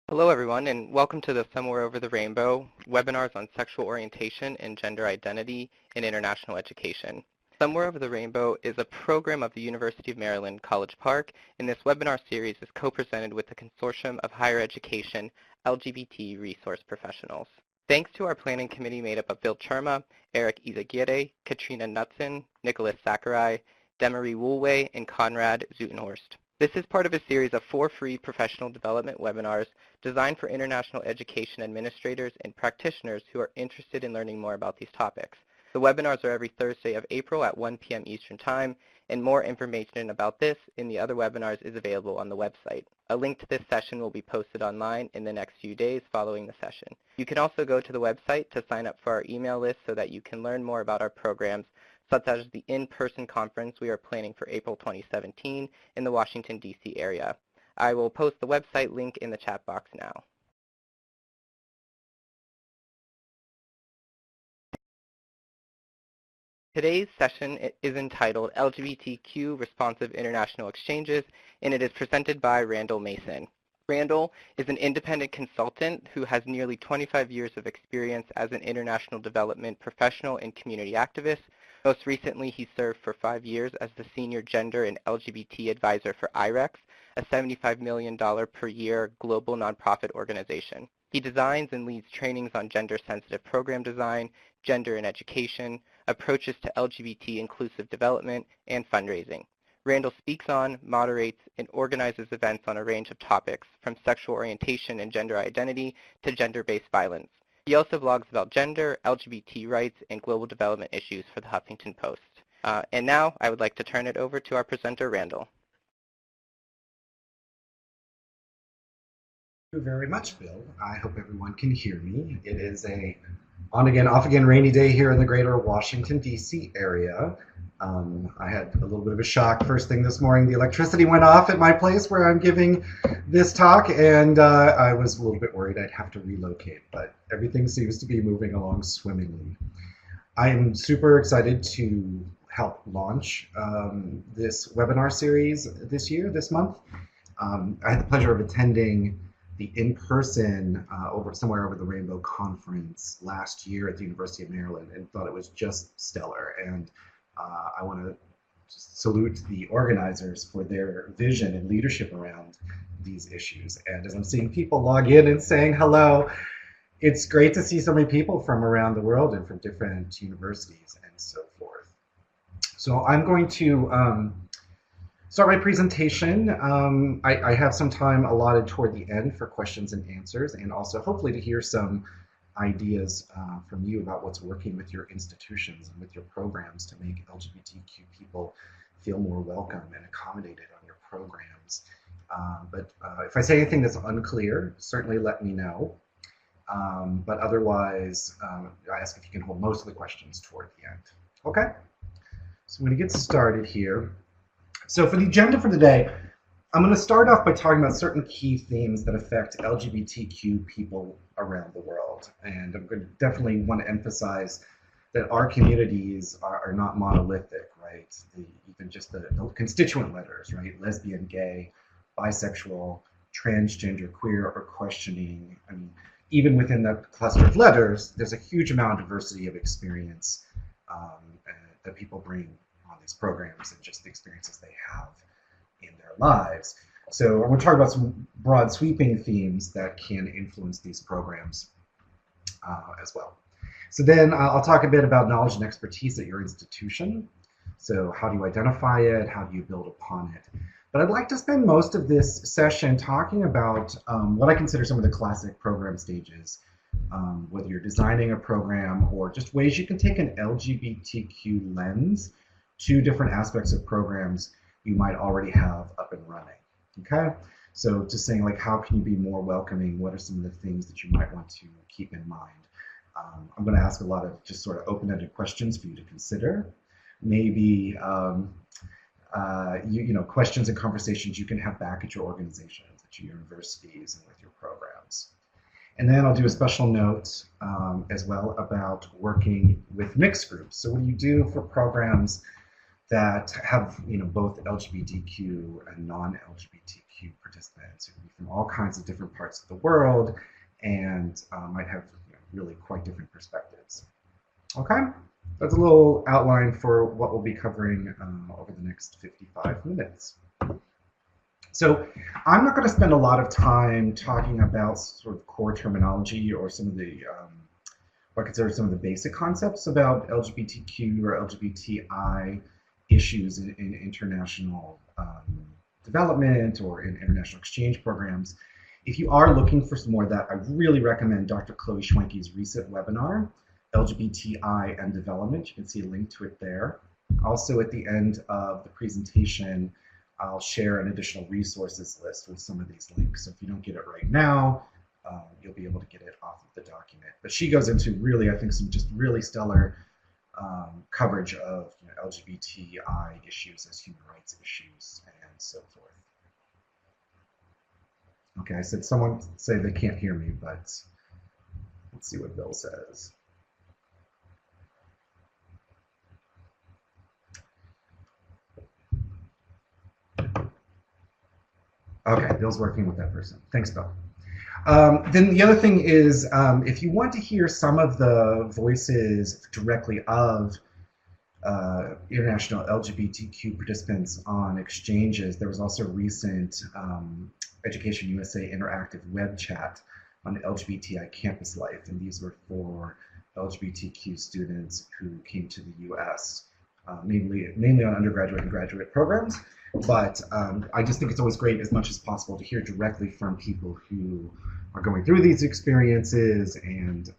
Hello everyone, and welcome to the Somewhere Over the Rainbow webinars on sexual orientation and gender identity in international education. Somewhere Over the Rainbow is a program of the University of Maryland, College Park, and this webinar series is co-presented with the Consortium of Higher Education LGBT Resource Professionals. Thanks to our planning committee made up of Bill Cherma, Eric Izaguirre, Katrina Knutson, Nicholas Sakurai, Demarie Woolway, and Conrad Zutenhorst. This is part of a series of 4 free professional development webinars designed for international education administrators and practitioners who are interested in learning more about these topics. The webinars are every Thursday of April at 1 p.m. Eastern Time, and more information about this and the other webinars is available on the website. A link to this session will be posted online in the next few days following the session. You can also go to the website to sign up for our email list so that you can learn more about our programs, such as the in-person conference we are planning for April 2017 in the Washington, D.C. area. I will post the website link in the chat box now. Today's session is entitled LGBTQ-Responsive International Exchanges, and it is presented by Randal Mason. Randal is an independent consultant who has nearly 25 years of experience as an international development professional and community activist. Most recently, he served for 5 years as the Senior Gender and LGBT Advisor for IREX, a $75 million per year global nonprofit organization. He designs and leads trainings on gender-sensitive program design, gender and education, approaches to LGBT inclusive development, and fundraising. Randal speaks on, moderates, and organizes events on a range of topics, from sexual orientation and gender identity to gender-based violence. He also blogs about gender, LGBT rights, and global development issues for the Huffington Post. And now I would like to turn it over to our presenter, Randal. Thank you very much, Bill. I hope everyone can hear me. It is a on-again, off-again rainy day here in the greater Washington, D.C. area. I had a little bit of a shock first thing this morning. The electricity went off at my place where I'm giving this talk, and I was a little bit worried I'd have to relocate, but everything seems to be moving along swimmingly. I am super excited to help launch this webinar series this month. I had the pleasure of attending the in-person Somewhere Over the Rainbow conference last year at the University of Maryland and thought it was just stellar. And I want to salute the organizers for their vision and leadership around these issues. And as I'm seeing people log in and saying hello, it's great to see so many people from around the world and from different universities and so forth. So I'm going to start my presentation. I have some time allotted toward the end for questions and answers, and also hopefully to hear some ideas from you about what's working with your institutions and with your programs to make LGBTQ people feel more welcome and accommodated on your programs. But if I say anything that's unclear, certainly let me know. But otherwise, I ask if you can hold most of the questions toward the end. Okay, so I'm going to get started here. So for the agenda for today, I'm going to start off by talking about certain key themes that affect LGBTQ people around the world. And I'm going to definitely want to emphasize that our communities are not monolithic, right? Even just the constituent letters, right? Lesbian, gay, bisexual, transgender, queer, or questioning. I mean, even within that cluster of letters, there's a huge amount of diversity of experience that people bring on these programs and just the experiences they have in their lives. So I'm going to talk about some broad sweeping themes that can influence these programs as well. So then I'll talk a bit about knowledge and expertise at your institution. So how do you identify it? How do you build upon it? But I'd like to spend most of this session talking about what I consider some of the classic program stages, whether you're designing a program or just ways you can take an LGBTQ lens to different aspects of programs you might already have up and running. Okay, so just saying like, how can you be more welcoming? What are some of the things that you might want to keep in mind? I'm going to ask a lot of just sort of open-ended questions for you to consider. Maybe questions and conversations you can have back at your organizations, at your universities, and with your programs. And then I'll do a special note as well about working with mixed groups. So what do you do for programs that have both LGBTQ and non-LGBTQ participants who can be from all kinds of different parts of the world and might have really quite different perspectives. Okay, that's a little outline for what we'll be covering over the next 55 minutes. So I'm not going to spend a lot of time talking about sort of core terminology or some of the what I consider some of the basic concepts about LGBTQ or LGBTI issues in international development or in international exchange programs. If you are looking for some more of that, I really recommend Dr. Chloe Schwenke's recent webinar, LGBTI and Development. You can see a link to it there. Also, at the end of the presentation, I'll share an additional resources list with some of these links. So if you don't get it right now, you'll be able to get it off of the document. But she goes into really, I think, some just really stellar coverage of LGBTI issues as human rights issues and so forth. Okay, I said someone say they can't hear me, but let's see what Bill says. Okay, Bill's working with that person. Thanks, Bill. Then the other thing is, if you want to hear some of the voices directly of international LGBTQ participants on exchanges, there was also a recent Education USA interactive web chat on LGBTI campus life, and these were for LGBTQ students who came to the US, mainly on undergraduate and graduate programs. But I just think it's always great, as much as possible, to hear directly from people who are going through these experiences, and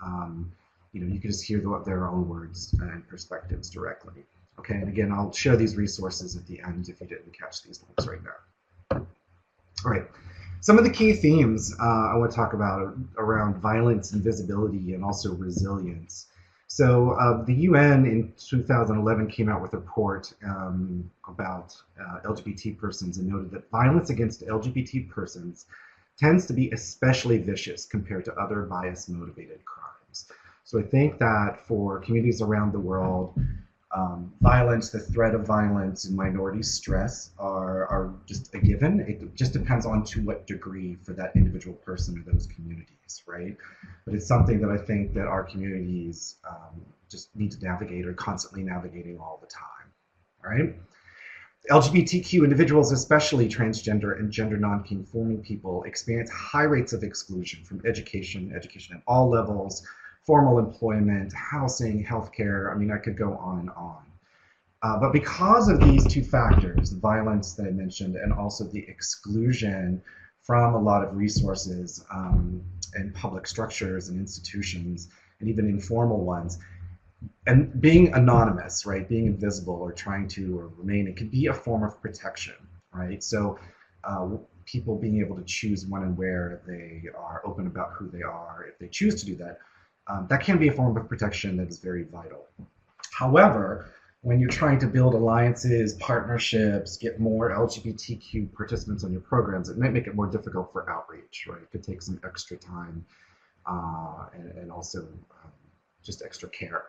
you can just hear their own words and perspectives directly. Okay, and again, I'll share these resources at the end if you didn't catch these links right now. All right, some of the key themes I want to talk about around violence and visibility and also resilience. So the UN in 2011 came out with a report about LGBT persons and noted that violence against LGBT persons tends to be especially vicious compared to other bias-motivated crimes. So I think that for communities around the world, violence, the threat of violence, and minority stress are just a given. It just depends on to what degree for that individual person or those communities, right? But it's something that I think that our communities just need to navigate, or constantly navigating all the time, all right? LGBTQ individuals, especially transgender and gender non-conforming people, experience high rates of exclusion from education at all levels, formal employment, housing, healthcare. I mean, I could go on and on. But because of these two factors, the violence that I mentioned and also the exclusion from a lot of resources and public structures and institutions, and even informal ones, and being anonymous, right, being invisible or trying to or remain, it can be a form of protection, right? So people being able to choose when and where they are open about who they are, if they choose to do that, that can be a form of protection that is very vital. However, when you're trying to build alliances, partnerships, get more LGBTQ participants on your programs, it might make it more difficult for outreach, right? It could take some extra time and also just extra care.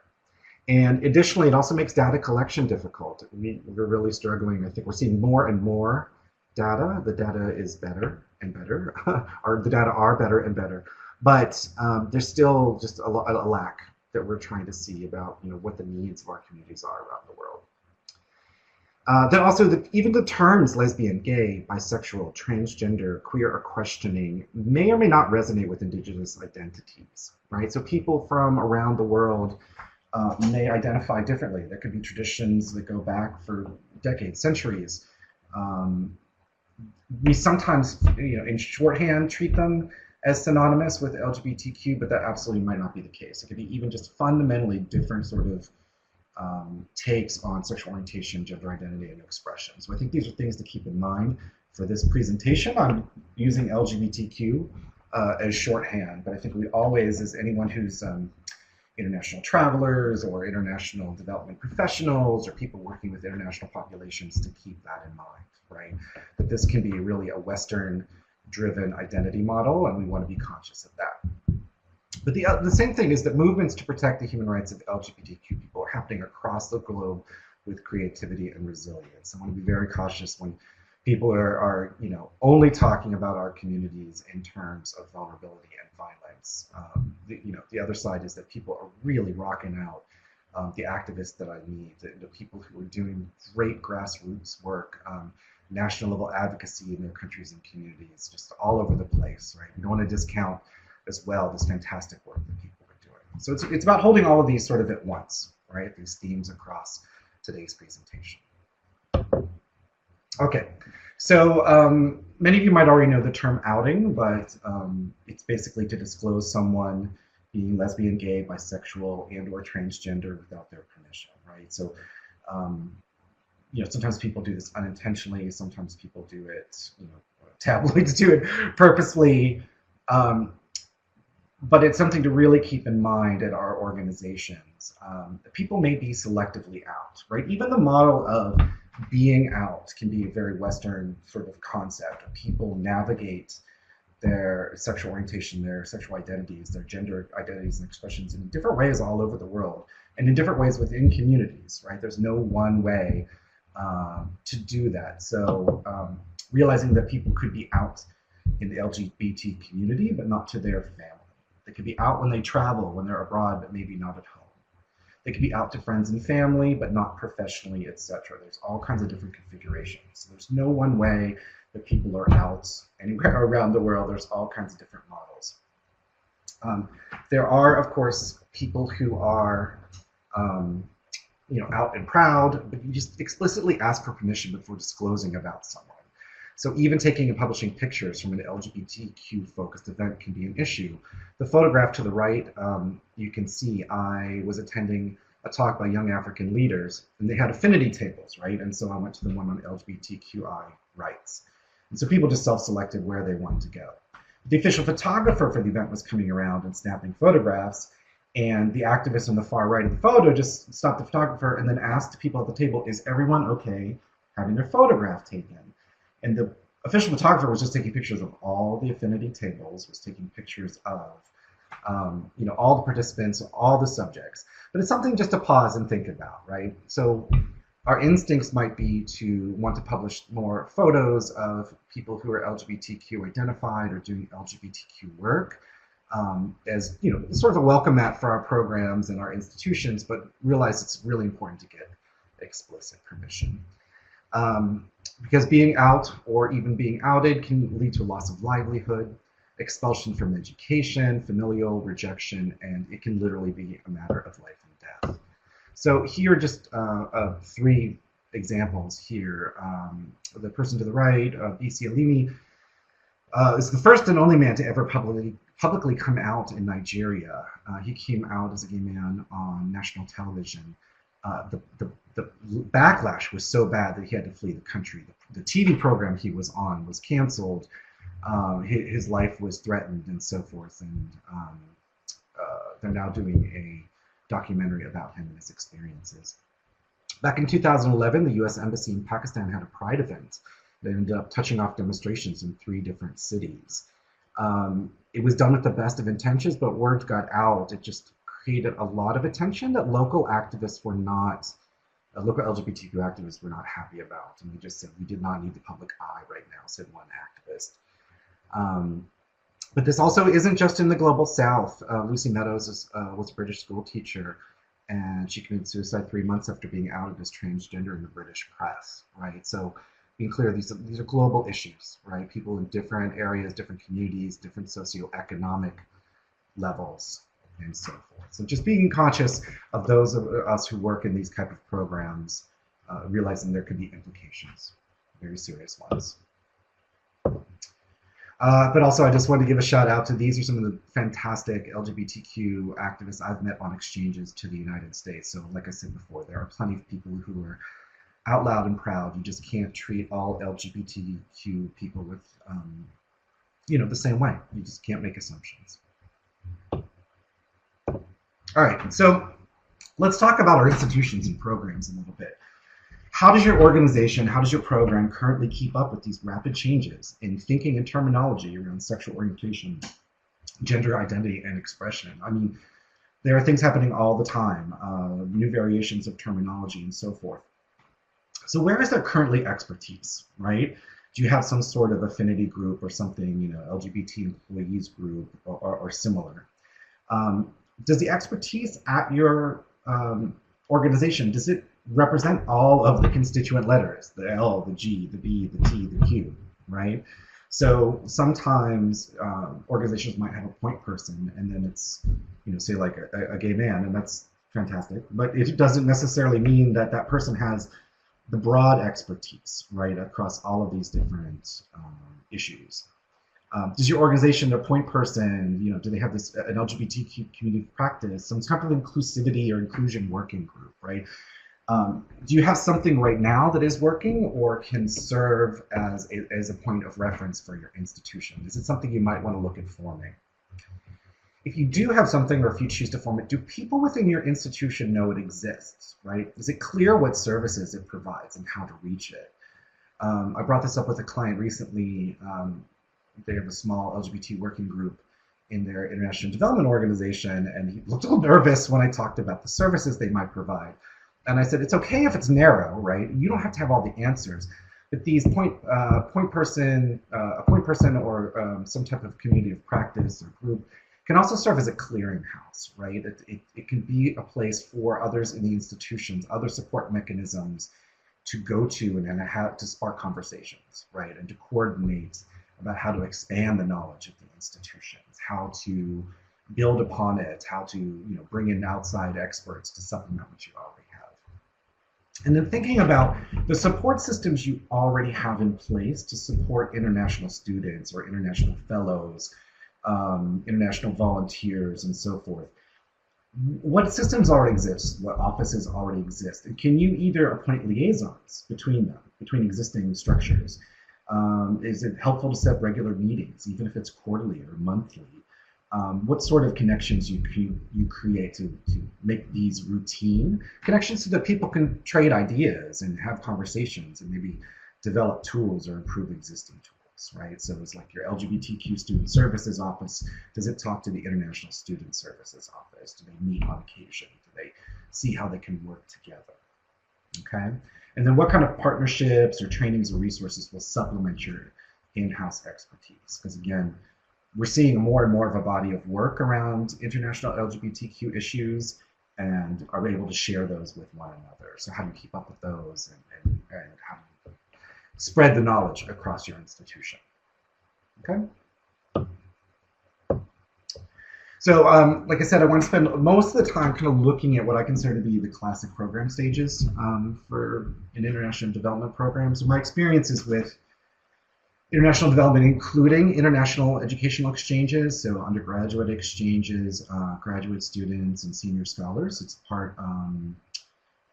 And additionally, it also makes data collection difficult. We're really struggling. I think we're seeing more and more data. The data is better and better, or the data are better and better. But there's still just a lack that we're trying to see about what the needs of our communities are around the world. Then also, even the terms lesbian, gay, bisexual, transgender, queer, or questioning may or may not resonate with Indigenous identities, right? So people from around the world may identify differently. There could be traditions that go back for decades, centuries. We sometimes, in shorthand, treat them as synonymous with LGBTQ, but that absolutely might not be the case. It could be even just fundamentally different sort of takes on sexual orientation, gender identity, and expression. So I think these are things to keep in mind for this presentation. I'm using LGBTQ as shorthand, but I think we always, as anyone who's international travelers or international development professionals or people working with international populations, to keep that in mind, right? That this can be really a Western-driven identity model, and we want to be conscious of that. But the same thing is that movements to protect the human rights of LGBTQ people are happening across the globe with creativity and resilience. I want to be very cautious when people are only talking about our communities in terms of vulnerability and violence. The other side is that people are really rocking out. The activists that I meet, the people who are doing great grassroots work, national level advocacy in their countries and communities, just all over the place, right? We don't want to discount as well this fantastic work that people are doing. So it's about holding all of these sort of at once, right? These themes across today's presentation. Okay, so many of you might already know the term outing, but it's basically to disclose someone being lesbian, gay, bisexual, and or transgender without their permission, right? So, sometimes people do this unintentionally, sometimes people do it, tabloids do it purposely, but it's something to really keep in mind at our organizations. People may be selectively out, right? Even the model of being out can be a very Western sort of concept. People navigate their sexual orientation, their sexual identities, their gender identities and expressions in different ways all over the world, and in different ways within communities, right? There's no one way to do that. So realizing that people could be out in the LGBT community, but not to their family. They could be out when they travel, when they're abroad, but maybe not at home. They could be out to friends and family, but not professionally, etc. There's all kinds of different configurations. So there's no one way that people are out anywhere around the world. There's all kinds of different models. There are, of course, people who are, out and proud, but you just explicitly ask for permission before disclosing about someone. So even taking and publishing pictures from an LGBTQ-focused event can be an issue. The photograph to the right, you can see I was attending a talk by young African leaders, and they had affinity tables, right? And so I went to the one on LGBTQI rights. And so people just self-selected where they wanted to go. The official photographer for the event was coming around and snapping photographs, and the activist on the far right of the photo just stopped the photographer and then asked people at the table, is everyone okay having their photograph taken? And the official photographer was just taking pictures of all the affinity tables, was taking pictures of all the participants, all the subjects. But it's something just to pause and think about, right? So our instincts might be to want to publish more photos of people who are LGBTQ identified or doing LGBTQ work as sort of a welcome mat for our programs and our institutions, but realize it's really important to get explicit permission. Because being out or even being outed can lead to loss of livelihood, expulsion from education, familial rejection, and it can literally be a matter of life and death. So here are just 3 examples here. The person to the right, B.C. Alimi, is the first and only man to ever publicly come out in Nigeria. He came out as a gay man on national television. The backlash was so bad that he had to flee the country. The TV program he was on was canceled. His life was threatened and so forth. And they're now doing a documentary about him and his experiences. Back in 2011, the U.S. Embassy in Pakistan had a pride event that ended up touching off demonstrations in 3 different cities. It was done with the best of intentions, but word got out. It just created a lot of attention that local activists were not, local LGBTQ activists were not happy about. And they just said, we did not need the public eye right now, said one activist. But this also isn't just in the global south. Lucy Meadows was a British school teacher, and she committed suicide 3 months after being outed as transgender in the British press, right? So being clear, these are global issues, right? People in different areas, different communities, different socioeconomic levels, and so forth. So just being conscious of those of us who work in these type of programs, realizing there could be implications, very serious ones. But also, I just want to give a shout out to these are some of the fantastic LGBTQ activists I've met on exchanges to the United States. So like I said before, there are plenty of people who are out loud and proud. You just can't treat all LGBTQ people with, the same way. You just can't make assumptions. All right, so let's talk about our institutions and programs a little bit. How does your organization, how does your program currently keep up with these rapid changes in thinking and terminology around sexual orientation, gender identity, and expression? I mean, there are things happening all the time, new variations of terminology and so forth. So where is there currently expertise, right? Do you have some sort of affinity group or something, LGBT employees group or similar? Does the expertise at your organization, does it represent all of the constituent letters, the L, the G, the B, the T, the Q, right? So sometimes organizations might have a point person, and then it's, say like a gay man, and that's fantastic. But it doesn't necessarily mean that that person has the broad expertise, right, across all of these different issues. Does your organization, their point person, do they have an LGBTQ community practice, some type of inclusivity or inclusion working group, right? Do you have something right now that is working or can serve as a point of reference for your institution? Is it something you might want to look at forming? If you do have something, or if you choose to form it, do people within your institution know it exists, right? Is it clear what services it provides and how to reach it? I brought this up with a client recently. They have a small LGBT working group in their international development organization, and he looked a little nervous when I talked about the services they might provide. And I said, it's okay if it's narrow, right? You don't have to have all the answers, but these point person or some type of community of practice or group can also serve as a clearinghouse, right? It can be a place for others in the institutions, other support mechanisms to go to and have to spark conversations, right? And to coordinate about how to expand the knowledge of the institutions, how to build upon it, how to bring in outside experts to supplement what you already have. And then thinking about the support systems you already have in place to support international students or international fellows, international volunteers, and so forth. What systems already exist? What offices already exist? And can you either appoint liaisons between them, between existing structures? Is it helpful to set regular meetings, even if it's quarterly or monthly? What sort of connections you create to make these routine connections so that people can trade ideas and have conversations and maybe develop tools or improve existing tools, right? So it's like your LGBTQ Student Services Office. Does it talk to the International Student Services Office? Do they meet on occasion? Do they see how they can work together? Okay. And then what kind of partnerships or trainings or resources will supplement your in-house expertise? Because again, we're seeing more and more of a body of work around international LGBTQ issues, and are able to share those with one another. So how do you keep up with those, and how do you spread the knowledge across your institution? Okay. So like I said, I want to spend most of the time kind of looking at what I consider to be the classic program stages for an international development program. So my experiences with international development, including international educational exchanges, so undergraduate exchanges, graduate students, and senior scholars. It's part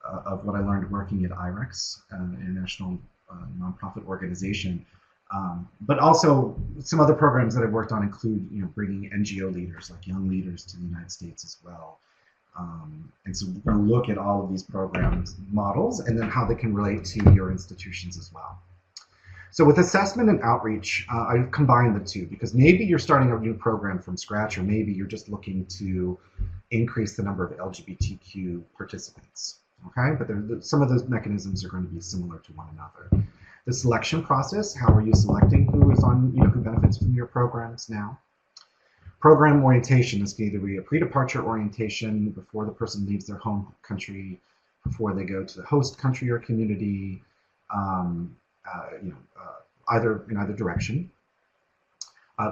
of what I learned working at IREX, an international nonprofit organization. But also some other programs that I've worked on include, bringing NGO leaders, like young leaders, to the United States as well. And so we're going to look at all of these programs models and then how they can relate to your institutions as well. So with assessment and outreach, I've combined the two, because maybe you're starting a new program from scratch, or maybe you're just looking to increase the number of LGBTQ participants. Okay, but some of those mechanisms are going to be similar to one another. The selection process, how are you selecting who is on, who benefits from your programs now? Program orientation is going to be a pre-departure orientation before the person leaves their home country, before they go to the host country or community, either in either direction.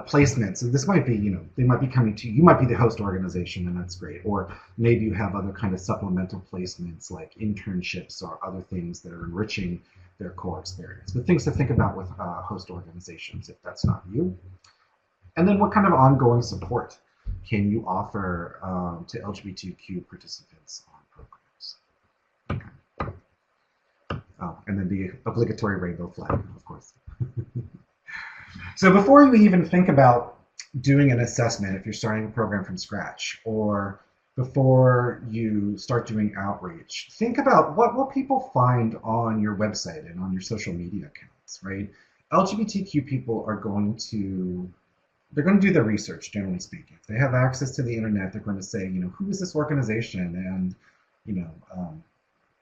Placement, so this might be, they might be coming to you, might be the host organization, and that's great. Or maybe you have other kind of supplemental placements like internships or other things that are enriching their core experience. But things to think about with host organizations if that's not you. And then what kind of ongoing support can you offer to LGBTQ participants on programs? Okay. Oh, and then the obligatory rainbow flag, of course. So before you even think about doing an assessment, if you're starting a program from scratch, or before you start doing outreach, think about what will people find on your website and on your social media accounts, right? LGBTQ people are going to do their research, generally speaking. If they have access to the internet, they're going to say, who is this organization? And,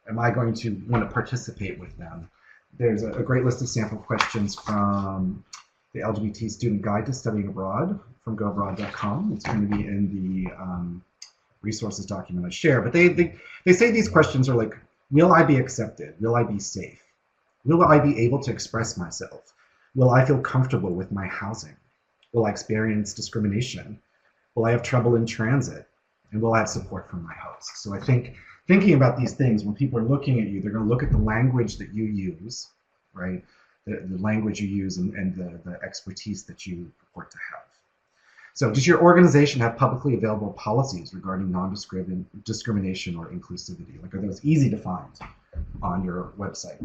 am I going to want to participate with them? There's a great list of sample questions from the LGBT Student Guide to Studying Abroad from goabroad.com. It's going to be in the resources document I share. But they say these questions are like, will I be accepted? Will I be safe? Will I be able to express myself? Will I feel comfortable with my housing? Will I experience discrimination? Will I have trouble in transit? And will I have support from my host? So I think thinking about these things, when people are looking at you, they're going to look at the language that you use, right? The language you use and the expertise that you purport to have. So does your organization have publicly available policies regarding non-discrimination or inclusivity? Like, are those easy to find on your website?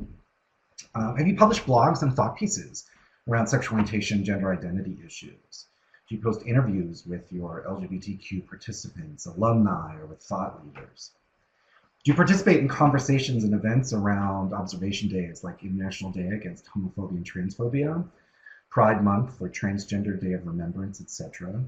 Have you published blogs and thought pieces around sexual orientation, gender identity issues? Do you post interviews with your LGBTQ participants, alumni, or with thought leaders? Do you participate in conversations and events around observation days like International Day Against Homophobia and Transphobia, Pride Month, or Transgender Day of Remembrance, etc.?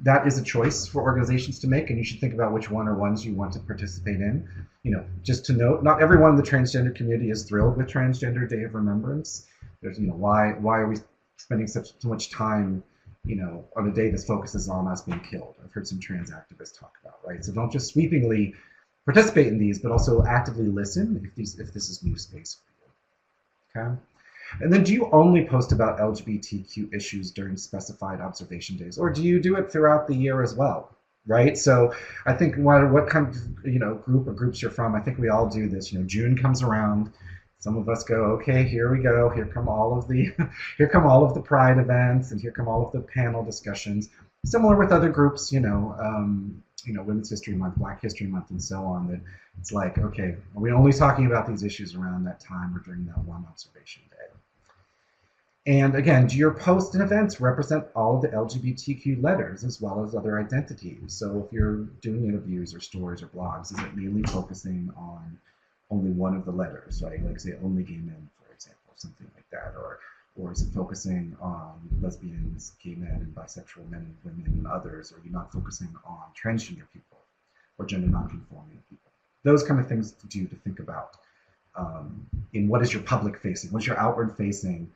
That is a choice for organizations to make, and you should think about which one or ones you want to participate in. You know, just to note, not everyone in the transgender community is thrilled with Transgender Day of Remembrance. There's, you know, why are we spending so much time, you know, on a day that focuses on us being killed? I've heard some trans activists talk about, right? So don't just sweepingly participate in these, but also actively listen if this is new space for you. Okay. And then do you only post about LGBTQ issues during specified observation days, or do you do it throughout the year as well? Right. So I think no matter what kind of, you know, group or groups you're from, I think we all do this. You know, June comes around. Some of us go, okay, here we go. Here come all of the Pride events, and here come all of the panel discussions. Similar with other groups, you know, Women's History Month, Black History Month, and so on. That it's like, okay, are we only talking about these issues around that time or during that one observation day? And again, do your posts and events represent all of the LGBTQ letters as well as other identities? So if you're doing interviews or stories or blogs, is it mainly focusing on only one of the letters, right? Like say only gay men, for example, something like that, or is it focusing on lesbians, gay men, and bisexual men and women and others? Or are you not focusing on transgender people or gender nonconforming people? Those kind of things to do to think about in what is your public facing, what's your outward facing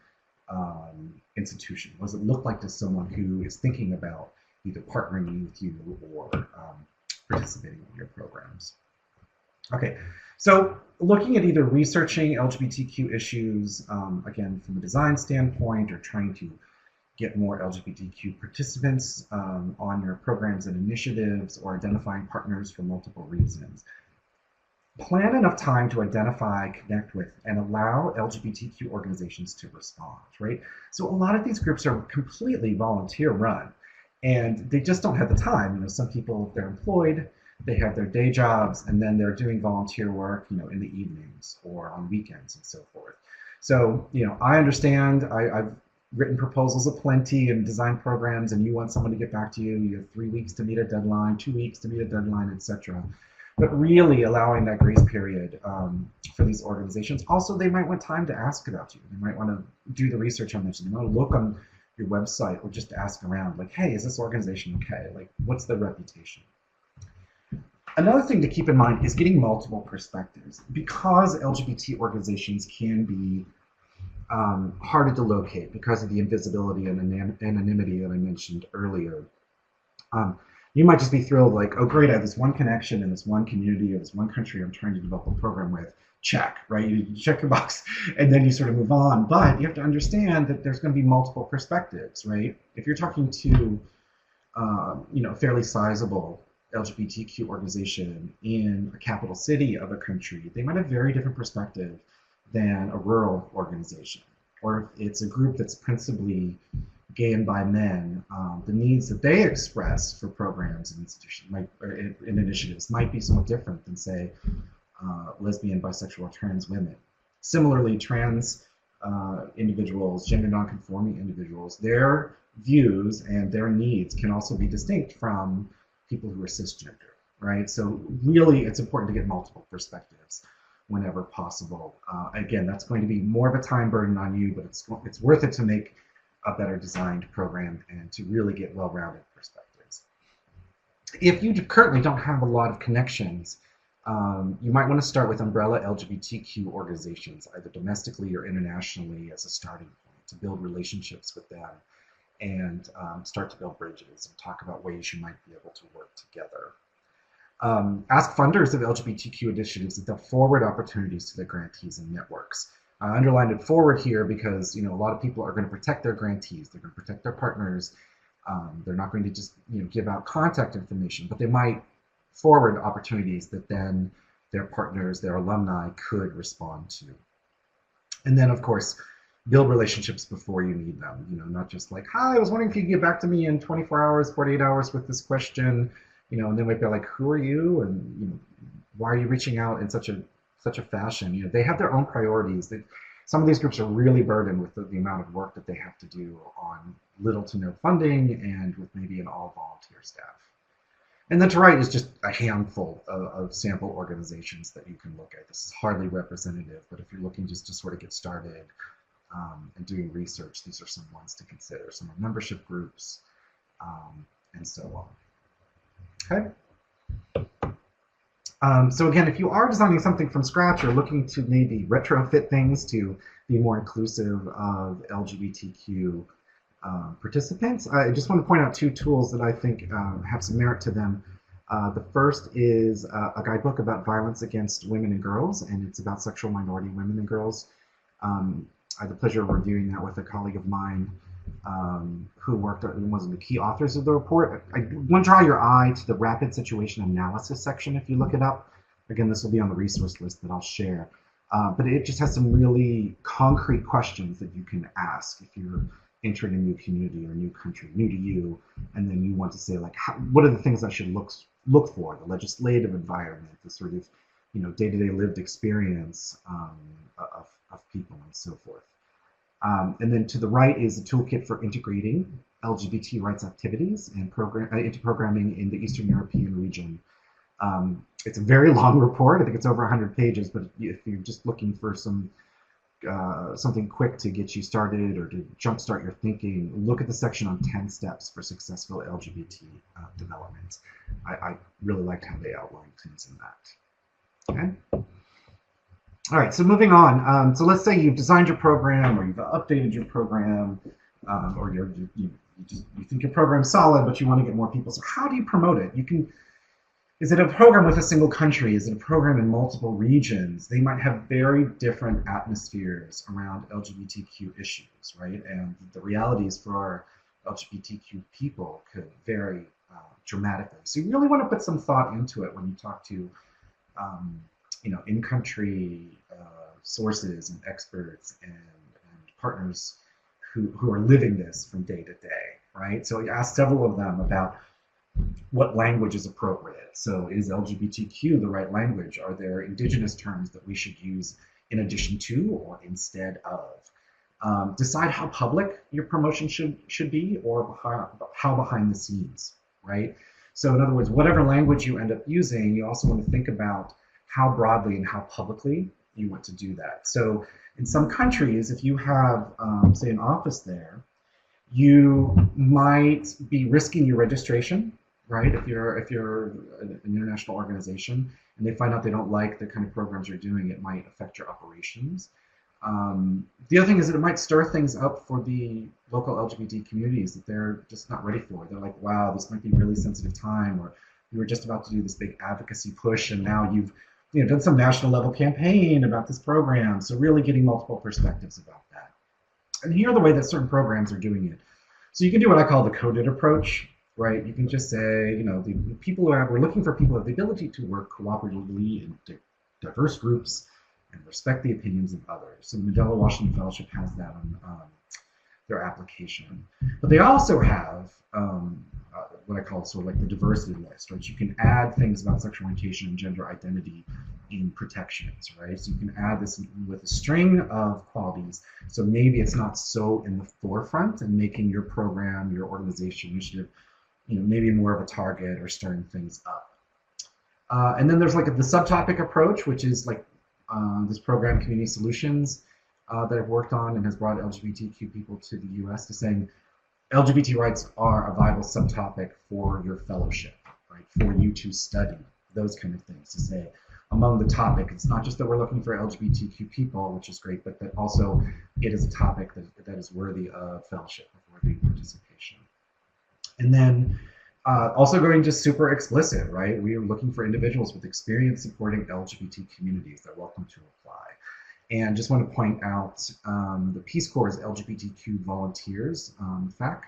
institution? What does it look like to someone who is thinking about either partnering with you or participating in your programs? Okay, so looking at either researching LGBTQ issues, again, from a design standpoint, or trying to get more LGBTQ participants on your programs and initiatives, or identifying partners for multiple reasons. Plan enough time to identify, connect with, and allow LGBTQ organizations to respond, right? So a lot of these groups are completely volunteer run, and they just don't have the time. You know, some people, if they're employed, they have their day jobs, and then they're doing volunteer work, you know, in the evenings or on weekends and so forth. So, you know, I understand. I've written proposals aplenty and designed programs, and you want someone to get back to you. You have 3 weeks to meet a deadline, 2 weeks to meet a deadline, etc. But really allowing that grace period for these organizations. Also, they might want time to ask about you. They might want to do the research on this. They might look on your website or just ask around, like, hey, is this organization okay? Like, what's their reputation? Another thing to keep in mind is getting multiple perspectives. Because LGBT organizations can be harder to locate because of the invisibility and anonymity that I mentioned earlier. You might just be thrilled, like, oh great, I have this one connection in this one community or this one country I'm trying to develop a program with. Check, right? You check the box and then you sort of move on. But you have to understand that there's going to be multiple perspectives, right? If you're talking to, you know, a fairly sizable LGBTQ organization in a capital city of a country, they might have very different perspective than a rural organization. Or if it's a group that's principally gay and bi men, the needs that they express for programs and institutions and initiatives might be somewhat different than, say, lesbian, bisexual, or trans women. Similarly, trans individuals, gender nonconforming individuals, their views and their needs can also be distinct from people who are cisgender, right? So really, it's important to get multiple perspectives whenever possible. Again, that's going to be more of a time burden on you, but it's worth it to make a better designed program and to really get well-rounded perspectives. If you currently don't have a lot of connections You might want to start with umbrella LGBTQ organizations, either domestically or internationally, as a starting point to build relationships with them and start to build bridges and talk about ways you might be able to work together. Ask funders of LGBTQ initiatives if they'll forward opportunities to their grantees and networks. I underlined it forward here because a lot of people are going to protect their grantees, they're going to protect their partners. They're not going to just give out contact information, but they might forward opportunities that then their partners, their alumni could respond to. And then, of course, build relationships before you need them. Not just like, hi, I was wondering if you could get back to me in 24 hours, 48 hours with this question. And they might be like, who are you? And why are you reaching out in such a fashion? They have their own priorities. Some of these groups are really burdened with the amount of work that they have to do on little to no funding and with maybe an all volunteer staff. And then to right is just a handful of sample organizations that you can look at. This is hardly representative, but if you're looking just to sort of get started and doing research, these are some ones to consider. Some are membership groups and so on. Okay. So again, if you are designing something from scratch or looking to maybe retrofit things to be more inclusive of LGBTQ participants, I just want to point out two tools that I think have some merit to them. The first is a guidebook about violence against women and girls, and it's about sexual minority women and girls. I had the pleasure of reviewing that with a colleague of mine who worked on one of the key authors of the report. I want to draw your eye to the rapid situation analysis section if you look it up. Again, this will be on the resource list that I'll share. But it just has some really concrete questions that you can ask if you're entering a new community or a new country, new to you, and then you want to say, like, what are the things I should look for? The legislative environment, the sort of day-to-day lived experience of people and so forth. And then to the right is a toolkit for integrating LGBT rights activities and into programming in the Eastern European region. It's a very long report. I think it's over 100 pages, but if you're just looking for something quick to get you started or to jumpstart your thinking, look at the section on 10 steps for successful LGBT development. I really liked how they outlined things in that. Okay. All right, so moving on. So let's say you've designed your program or you've updated your program or you think your program's solid, but you want to get more people. So how do you promote it? Is it a program with a single country? Is it a program in multiple regions? They might have very different atmospheres around LGBTQ issues, right? And the realities for our LGBTQ people could vary dramatically. So you really want to put some thought into it when you talk to, in-country sources and experts and partners who are living this from day to day, right? So you ask several of them about what language is appropriate. So is LGBTQ the right language? Are there indigenous terms that we should use in addition to or instead of? Decide how public your promotion should be or how behind the scenes, right? So in other words, whatever language you end up using, you also want to think about how broadly and how publicly you want to do that. So in some countries, if you have, say, an office there, you might be risking your registration, right? If you're an international organization and they find out they don't like the kind of programs you're doing, it might affect your operations. The other thing is that it might stir things up for the local LGBT communities that they're just not ready for. They're like, wow, this might be a really sensitive time, or you were just about to do this big advocacy push and now you've done some national level campaign about this program. So really getting multiple perspectives about that. And here are the way that certain programs are doing it. So you can do what I call the coded approach, right? You can just say, the people we're looking for people who have the ability to work cooperatively in diverse groups and respect the opinions of others. So the Mandela Washington Fellowship has that on their application. But they also have what I call sort of like the diversity list, right? You can add things about sexual orientation and gender identity in protections, right? So you can add this with a string of qualities. So maybe it's not so in the forefront and making your program, your organization, initiative, maybe more of a target or stirring things up. And then there's like the subtopic approach, which is like this program, Community Solutions, that I've worked on and has brought LGBTQ people to the US to saying LGBT rights are a vital subtopic for your fellowship, right? For you to study, those kind of things. To say, among the topic. It's not just that we're looking for LGBTQ people, which is great, but that also it is a topic that is worthy of fellowship, worthy of participation. And then also going just super explicit, right? We are looking for individuals with experience supporting LGBT communities. They're welcome to apply. And just want to point out the Peace Corps' LGBTQ volunteers, FAC.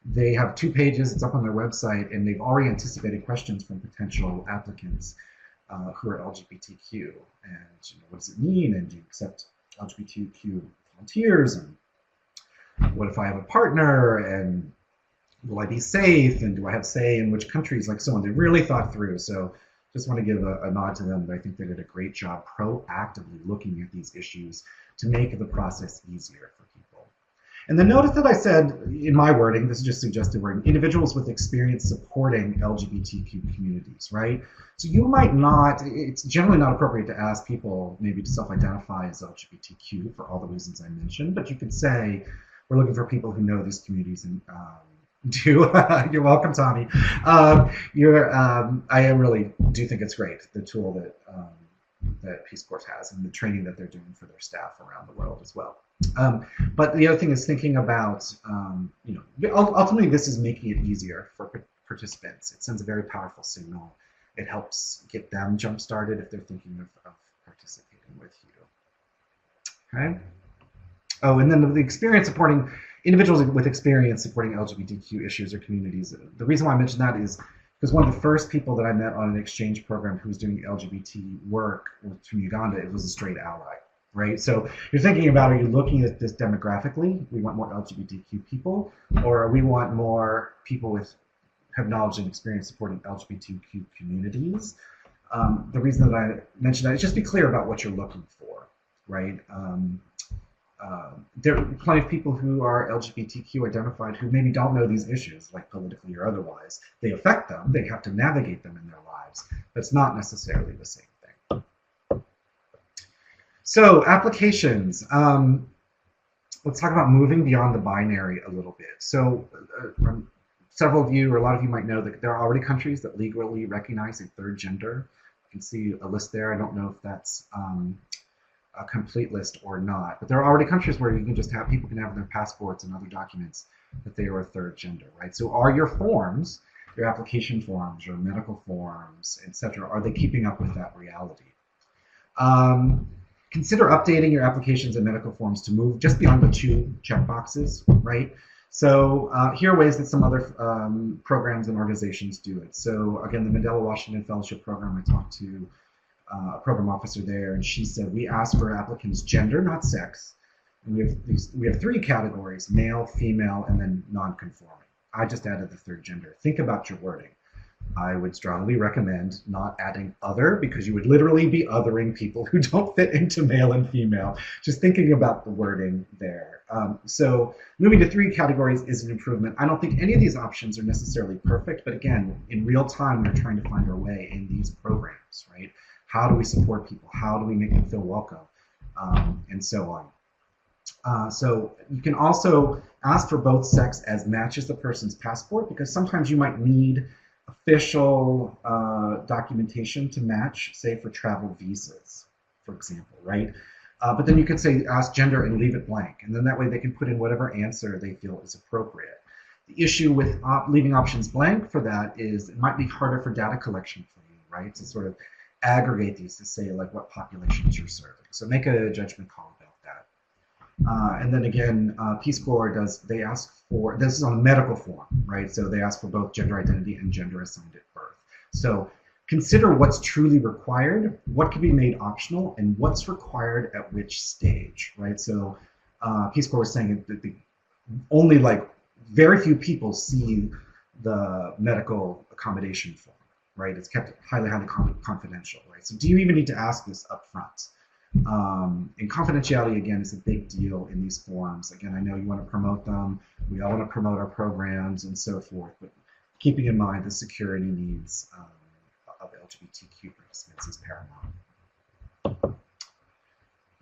They have 2 pages, it's up on their website, and they've already anticipated questions from potential applicants who are LGBTQ. And what does it mean? And do you accept LGBTQ volunteers? And what if I have a partner? And will I be safe? And do I have say in which countries? Like so on. They really thought through. So just want to give a nod to them. I think they did a great job proactively looking at these issues to make the process easier for people. And then notice that I said in my wording, this is just suggested wording, individuals with experience supporting LGBTQ communities, right? So you might not, it's generally not appropriate to ask people maybe to self-identify as LGBTQ for all the reasons I mentioned, but you could say, we're looking for people who know these communities and you're welcome, Tommy. I really do think it's great, the tool that that Peace Corps has and the training that they're doing for their staff around the world as well. But the other thing is thinking about, ultimately this is making it easier for participants. It sends a very powerful signal. It helps get them jump-started if they're thinking of participating with you. Okay. Oh, and then the experience supporting individuals with experience supporting LGBTQ issues or communities. The reason why I mentioned that is because one of the first people that I met on an exchange program who was doing LGBT work from Uganda, it was a straight ally, right? So you're thinking about, are you looking at this demographically? We want more LGBTQ people, or we want more people with have knowledge and experience supporting LGBTQ communities. The reason that I mentioned that is just be clear about what you're looking for, right? There are plenty of people who are LGBTQ identified who maybe don't know these issues, like politically or otherwise. They affect them, they have to navigate them in their lives, but it's not necessarily the same thing. So applications. Let's talk about moving beyond the binary a little bit. So several of you, or a lot of you might know that there are already countries that legally recognize a third gender. You can see a list there. I don't know if that's a complete list or not, but there are already countries where you can just have people can have in their passports and other documents that they are a third gender, right? So are your forms, your application forms, your medical forms, etc., are they keeping up with that reality? Consider updating your applications and medical forms to move just beyond the 2 checkboxes, right? So here are ways that some other programs and organizations do it. So again, the Mandela Washington Fellowship Program, I talked to a program officer there, and she said, we ask for applicants' gender, not sex. And we have 3 categories, male, female, and then non-conforming. I just added the third gender. Think about your wording. I would strongly recommend not adding other, because you would literally be othering people who don't fit into male and female. Just thinking about the wording there. So moving to 3 categories is an improvement. I don't think any of these options are necessarily perfect, but again, in real time, we're trying to find our way in these programs, right? How do we support people? How do we make them feel welcome? And so on. So you can also ask for both sex as matches the person's passport, because sometimes you might need official documentation to match, say for travel visas, for example, right? But then you could say ask gender and leave it blank, and then that way they can put in whatever answer they feel is appropriate. The issue with leaving options blank for that is it might be harder for data collection for you, right? To sort of aggregate these to say like what populations you're serving. So make a judgment call about that. And then again, Peace Corps they ask for, this is on a medical form, right? So they ask for both gender identity and gender assigned at birth. So consider what's truly required, what can be made optional, and what's required at which stage, right? So Peace Corps was saying that only like very few people see the medical accommodation form, right? It's kept highly, highly confidential, right? So do you even need to ask this up front? And confidentiality, again, is a big deal in these forums. Again, I know you want to promote them. We all want to promote our programs and so forth, but keeping in mind the security needs of LGBTQ participants is paramount.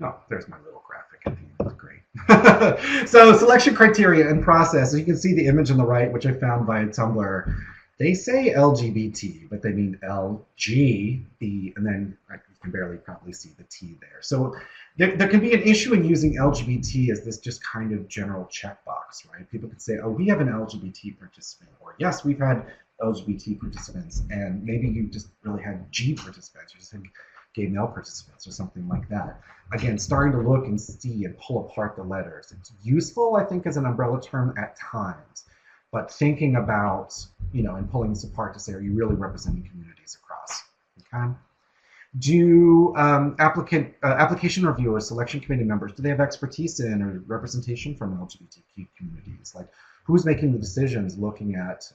Oh, there's my little graphic at the end. That's great. So selection criteria and process. As you can see the image on the right, which I found via Tumblr, They say LGBT, but they mean LG, and then you can barely probably see the T there. So there can be an issue in using LGBT as this just kind of general checkbox, right? People could say, oh, we have an LGBT participant, or yes, we've had LGBT participants, and maybe you just really had G participants, or just had gay male participants, or something like that. Again, starting to look and see and pull apart the letters. It's useful, I think, as an umbrella term at times, but thinking about, and pulling this apart to say, are you really representing communities across? Okay. Do application reviewers, selection committee members, do they have expertise in or representation from LGBTQ communities? Like, who's making the decisions looking at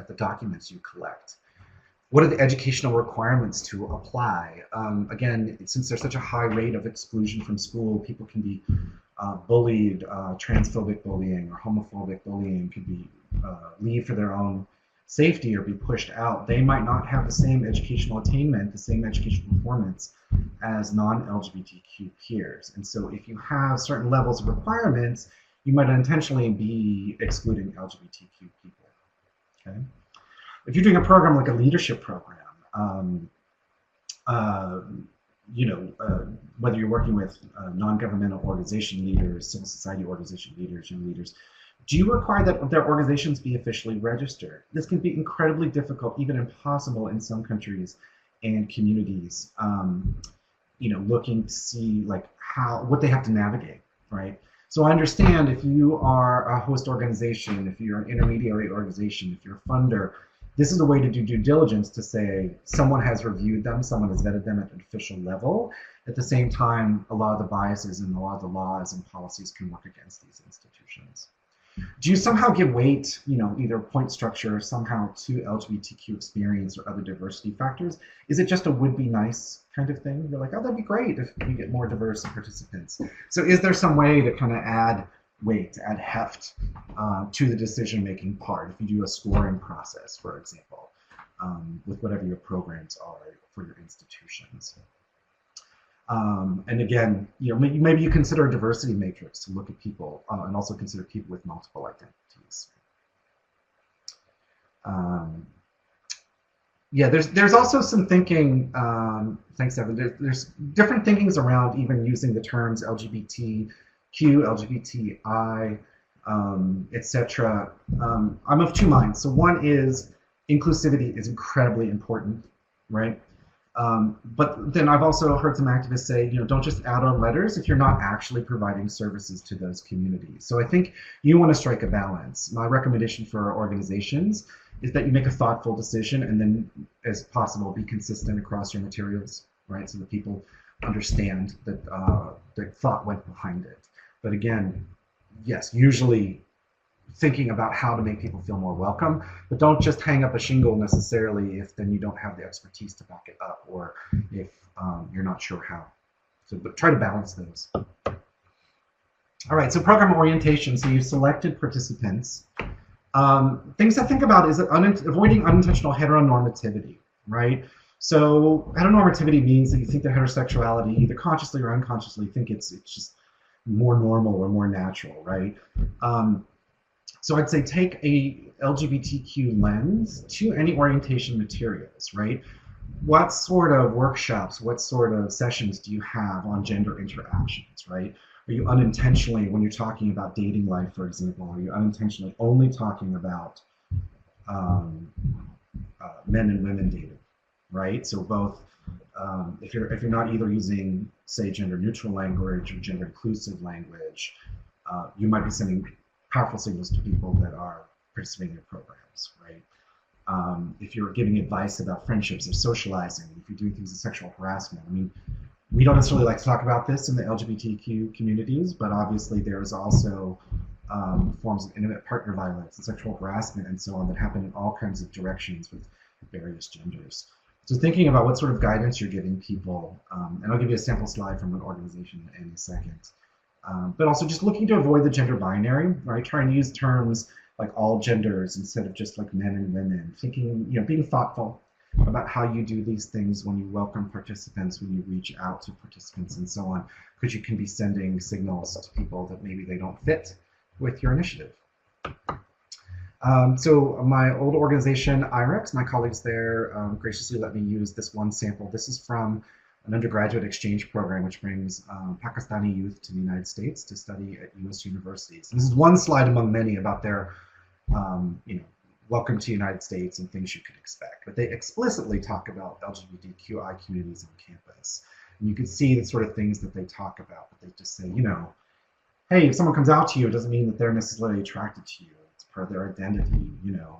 the documents you collect? What are the educational requirements to apply? Again, since there's such a high rate of exclusion from school, people can be bullied, transphobic bullying or homophobic bullying could be leave for their own safety or be pushed out. They might not have the same educational attainment, the same educational performance as non-LGBTQ peers. And so if you have certain levels of requirements, you might unintentionally be excluding LGBTQ people. Okay. If you're doing a program like a leadership program, whether you're working with non-governmental organization leaders, civil society organization leaders, young leaders, do you require that their organizations be officially registered? This can be incredibly difficult, even impossible in some countries and communities, looking to see like what they have to navigate, right? So I understand if you are a host organization, if you're an intermediary organization, if you're a funder, this is a way to do due diligence to say someone has reviewed them, someone has vetted them at an official level. At the same time, a lot of the biases and a lot of the laws and policies can work against these institutions. Do you somehow give weight, either point structure somehow to LGBTQ experience or other diversity factors? Is it just a would be nice kind of thing? You're like, oh, that'd be great if we get more diverse participants. So is there some way to kind of add weight, add heft to the decision-making part if you do a scoring process, for example, with whatever your programs are for your institutions? And again, maybe you consider a diversity matrix to look at people and also consider people with multiple identities. There's also some thinking, thanks Evan, there's different thinkings around even using the terms LGBTQ, LGBTI, etc. I'm of two minds. So one is inclusivity is incredibly important, right? But then I've also heard some activists say, don't just add on letters if you're not actually providing services to those communities. So I think you want to strike a balance. My recommendation for our organizations is that you make a thoughtful decision and then, as possible, be consistent across your materials, right? So that people understand that the thought went behind it. But again, yes, usually thinking about how to make people feel more welcome, but don't just hang up a shingle necessarily if then you don't have the expertise to back it up, or if you're not sure how. So but try to balance those. All right, so program orientation. So you've selected participants. Things to think about is avoiding unintentional heteronormativity, right? So heteronormativity means that you think that heterosexuality, either consciously or unconsciously, think it's just more normal or more natural, right? So I'd say take a LGBTQ lens to any orientation materials, right? What sort of workshops, what sort of sessions do you have on gender interactions, right? Are you unintentionally, when you're talking about dating life, for example, are you unintentionally only talking about men and women dating, right? So both, if you're not either using, say, gender neutral language or gender inclusive language, you might be sending powerful signals to people that are participating in your programs, right? If you're giving advice about friendships or socializing, if you're doing things with sexual harassment, I mean, we don't necessarily like to talk about this in the LGBTQ communities, but obviously there is also forms of intimate partner violence and sexual harassment and so on that happen in all kinds of directions with various genders. So thinking about what sort of guidance you're giving people, and I'll give you a sample slide from an organization in a second. But also just looking to avoid the gender binary, right? Trying to use terms like all genders instead of just like men and women. Thinking, being thoughtful about how you do these things when you welcome participants, when you reach out to participants and so on, because you can be sending signals to people that maybe they don't fit with your initiative. So my old organization, IREX, my colleagues there graciously let me use this one sample. This is from an undergraduate exchange program which brings Pakistani youth to the United States to study at U.S. universities. And this is one slide among many about their, welcome to the United States and things you could expect. But they explicitly talk about LGBTQI communities on campus. And you can see the sort of things that they talk about, but they just say, hey, if someone comes out to you, it doesn't mean that they're necessarily attracted to you. It's part of their identity.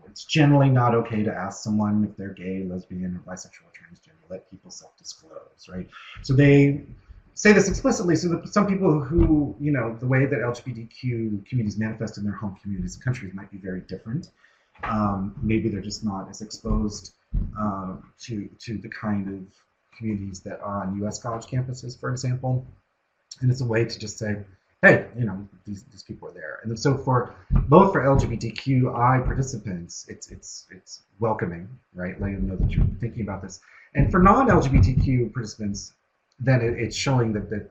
It's generally not okay to ask someone if they're gay, lesbian, or bisexual, or transgender. Let people self-disclose, right? So they say this explicitly so that some people who, the way that LGBTQ communities manifest in their home communities and countries might be very different. Maybe they're just not as exposed to the kind of communities that are on U.S. college campuses, for example. And it's a way to just say, hey, these people are there. And so both for LGBTQI participants, it's welcoming, right? Letting them know that you're thinking about this. And for non-LGBTQ participants, then it's showing that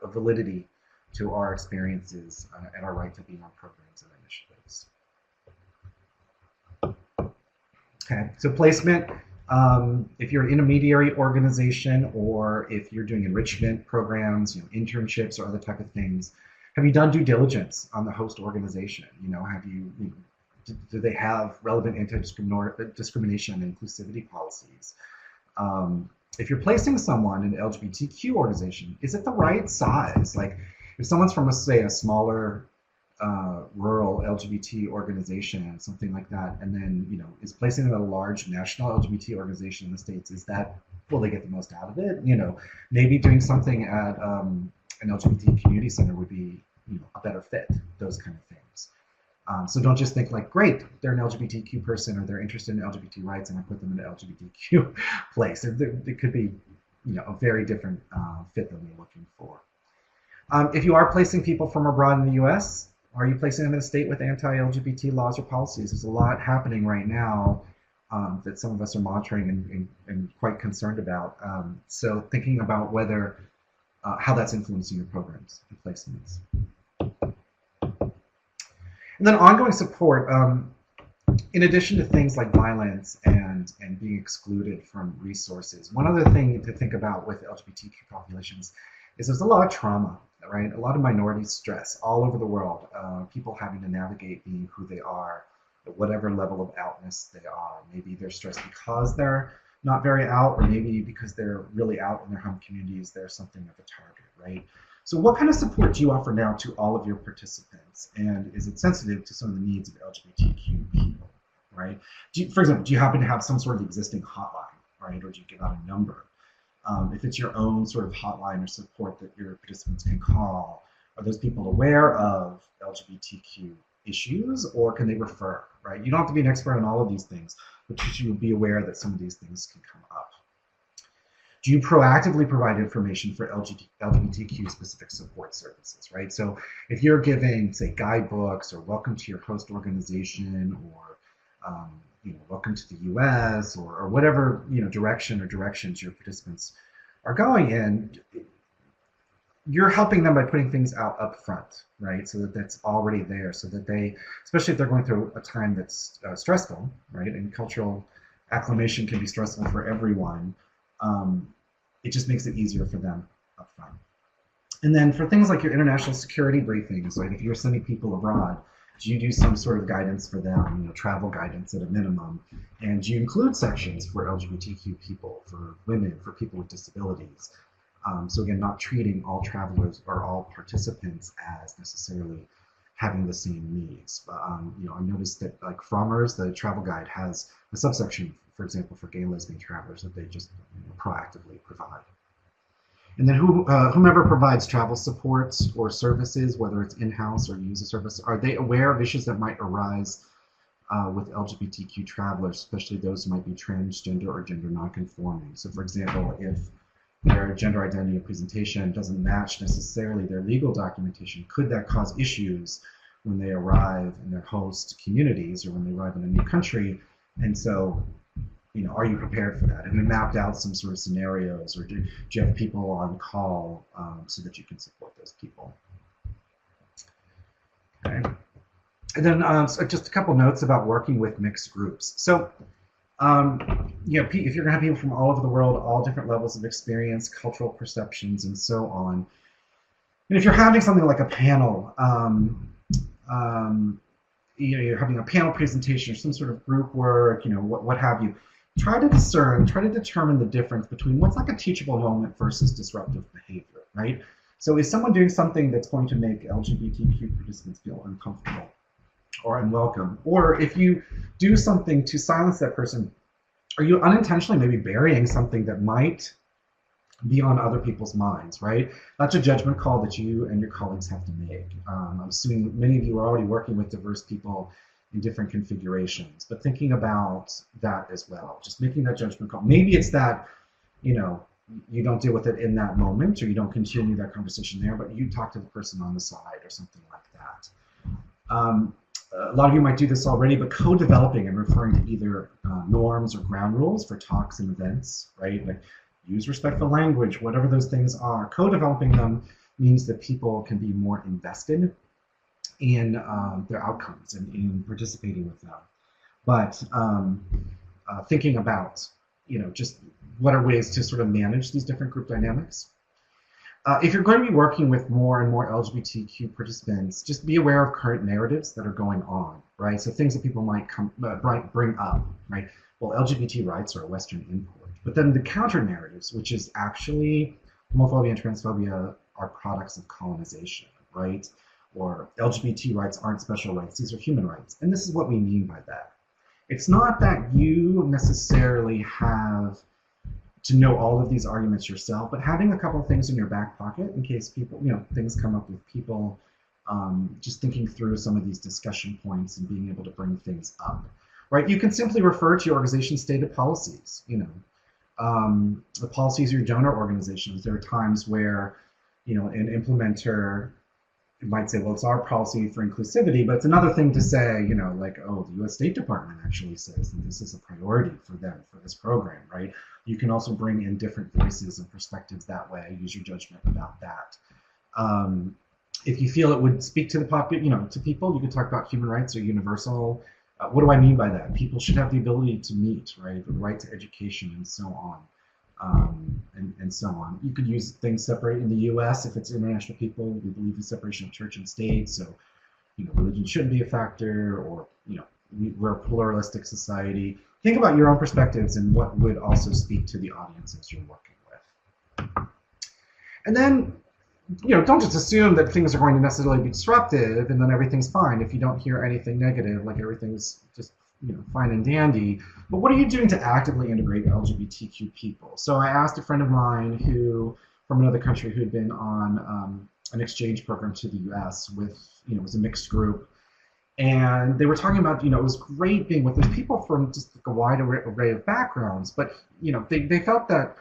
a validity to our experiences and our right to be on programs and initiatives. Okay, so placement. If you're an intermediary organization or if you're doing enrichment programs, internships or other type of things, have you done due diligence on the host organization? Do they have relevant anti-discrimination and inclusivity policies? If you're placing someone in an LGBTQ organization, is it the right size? Like if someone's from, say, a smaller rural LGBT organization, something like that, and then is placing them at a large national LGBT organization in the States, will they get the most out of it? Maybe doing something at an LGBT community center would be a better fit, those kind of things. So don't just think like, great, they're an LGBTQ person or they're interested in LGBT rights and I put them in an LGBTQ place. It could be a very different fit than we're looking for. If you are placing people from abroad in the US, are you placing them in a state with anti-LGBT laws or policies? There's a lot happening right now that some of us are monitoring and quite concerned about. So thinking about whether, how that's influencing your programs and placements. And then ongoing support, in addition to things like violence and being excluded from resources, one other thing to think about with LGBTQ populations is there's a lot of trauma, right? A lot of minority stress all over the world, people having to navigate being who they are, at whatever level of outness they are. Maybe they're stressed because they're not very out, or maybe because they're really out in their home communities, they're something of a target, right? So what kind of support do you offer now to all of your participants? And is it sensitive to some of the needs of LGBTQ people, right? For example, do you happen to have some sort of existing hotline, right? Or do you give out a number? If it's your own sort of hotline or support that your participants can call, are those people aware of LGBTQ issues, or can they refer, right? You don't have to be an expert on all of these things, but you should be aware that some of these things can come up. Do you proactively provide information for LGBTQ specific support services, right? So if you're giving, say, guidebooks or welcome to your host organization or welcome to the US or whatever direction or directions your participants are going in, you're helping them by putting things out up front, right? So that that's already there, so that they, especially if they're going through a time that's stressful, right? And cultural acclimation can be stressful for everyone. It just makes it easier for them up front. And then for things like your international security briefings, like if you're sending people abroad, do you do some sort of guidance for them, travel guidance at a minimum? And do you include sections for LGBTQ people, for women, for people with disabilities? So again, not treating all travelers or all participants as necessarily having the same needs. I noticed that like Frommer's, the travel guide, has a subsection, for example, for gay and lesbian travelers that they just proactively provide. And then whomever provides travel supports or services, whether it's in-house or use a service, are they aware of issues that might arise with LGBTQ travelers, especially those who might be transgender or gender nonconforming? So for example, if their gender identity and presentation doesn't match necessarily their legal documentation, could that cause issues when they arrive in their host communities or when they arrive in a new country? And so, are you prepared for that? Have you mapped out some sort of scenarios, or do you have people on call so that you can support those people? Okay. And then so just a couple notes about working with mixed groups. So you know, if you're going to have people from all over the world, all different levels of experience, cultural perceptions, and so on, and if you're having something like a panel, you know, you're having a panel presentation or some sort of group work, you know, what have you, try to determine the difference between what's like a teachable moment versus disruptive behavior, right? So is someone doing something that's going to make LGBTQ participants feel uncomfortable or unwelcome? Or if you do something to silence that person, are you unintentionally maybe burying something that might be on other people's minds, right? That's a judgment call that you and your colleagues have to make. I'm assuming many of you are already working with diverse people in different configurations, but thinking about that as well, just making that judgment call. Maybe it's that, you know, you don't deal with it in that moment, or you don't continue that conversation there, but you talk to the person on the side or something like that. A lot of you might do this already, but co-developing and referring to either norms or ground rules for talks and events, right? Like use respectful language, whatever those things are. Co-developing them means that people can be more invested in their outcomes and in participating with them. But thinking about, you know, just what are ways to sort of manage these different group dynamics. If you're going to be working with more and more LGBTQ participants, just be aware of current narratives that are going on, right? So things that people might bring up, right? Well, LGBT rights are a Western import. But then the counter narratives, which is actually homophobia and transphobia are products of colonization, right? Or LGBT rights aren't special rights, these are human rights. And this is what we mean by that. It's not that you necessarily have to know all of these arguments yourself, but having a couple of things in your back pocket in case people, you know, things come up with people, just thinking through some of these discussion points and being able to bring things up, right? You can simply refer to your organization's stated policies, you know, the policies of your donor organizations. There are times where, you know, an implementer might say, well, it's our policy for inclusivity, but it's another thing to say, you know, like, oh, the US State Department actually says that this is a priority for them for this program, right? You can also bring in different voices and perspectives that way, use your judgment about that. If you feel it would speak to the you know, to people, you could talk about human rights are universal. What do I mean by that? People should have the ability to meet, right? The right to education and so on. And so on. You could use things separate in the US if it's international people. We believe in separation of church and state, so you know, religion shouldn't be a factor, or you know, we're a pluralistic society. Think about your own perspectives and what would also speak to the audiences you're working with. And then, you know, don't just assume that things are going to necessarily be disruptive and then everything's fine if you don't hear anything negative, like everything's just, you know, fine and dandy. But what are you doing to actively integrate LGBTQ people? So I asked a friend of mine who, from another country, who had been on an exchange program to the US with, you know, it was a mixed group. And they were talking about, you know, it was great being with these people from just like a wide array of backgrounds, but, you know, they felt that